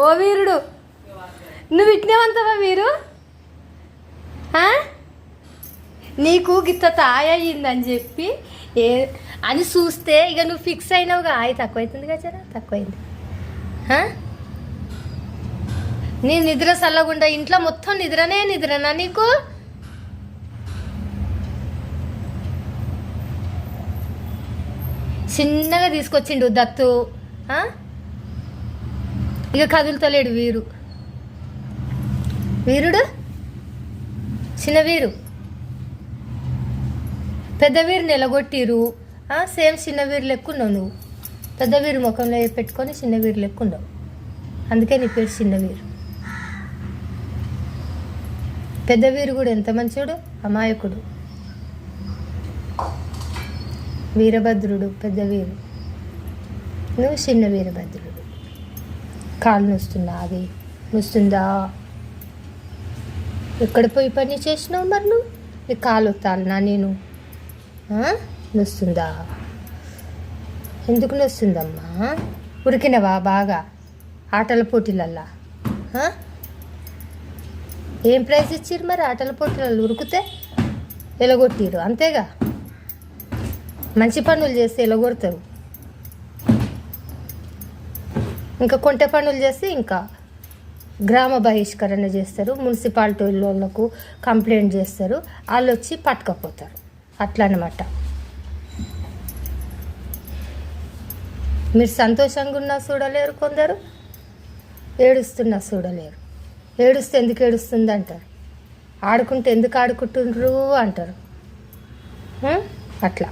ఓ వీరుడు, నువ్వు ఇట్నేవంతవా వీరు? నీకు గిత్త తాయ అయ్యిందని చెప్పి అని చూస్తే ఇక నువ్వు ఫిక్స్ అయినావుగా, ఆయి తక్కువైతుంది కదా, తక్కువైంది. నీ నిద్ర చల్లగుండా ఇంట్లో మొత్తం నిద్రనా నీకు? చిన్నగా తీసుకొచ్చిండు దత్తు, ఇక కదులుతలేడు వీరుడు, చిన్న వీరు. పెద్ద వీరు నిలగొట్టిరు, సేమ్ చిన్న వీరు లెక్కున్నావు నువ్వు. పెద్ద వీరు ముఖంలో పెట్టుకొని చిన్న వీరు లెక్కున్నావు, అందుకే నీ పేరు చిన్న వీరు. పెద్ద వీరు కూడా ఎంత మంచోడు, అమాయకుడు. వీరభద్రుడు పెద్ద వీరు, నువ్వు చిన్న వీరభద్రుడు. కాలు నొస్తుందా? ఎక్కడ పోయి పని చేసినావు మరి నువ్వు? నీ కాలు వస్తానా నేను? నొస్తుందా? ఎందుకు నొస్తుందమ్మా? ఉరికినవా బాగా ఆటల పోటీలల్లా? ఏం ప్రైజ్ ఇచ్చిర్రు మరి ఆటల పోటీలలో? ఉరికితే ఎలగొట్టిరు అంతేగా. మంచి పనులు చేస్తే ఎలగొడతారు, ఇంకా కొంటె పనులు చేస్తే ఇంకా గ్రామ బహిష్కరణ చేస్తారు, మున్సిపాలిటీ వాళ్ళకు కంప్లైంట్ చేస్తారు, వాళ్ళు వచ్చి పట్టుకపోతారు. అట్లా అన్నమాట. మీరు సంతోషంగా ఉన్నా చూడలేరు, కొందరు ఏడుస్తున్నా చూడలేరు. ఏడుస్తే ఎందుకు ఏడుస్తుంది అంటారు, ఆడుకుంటే ఎందుకు ఆడుకుంటుండ్రు అంటారు. అట్లా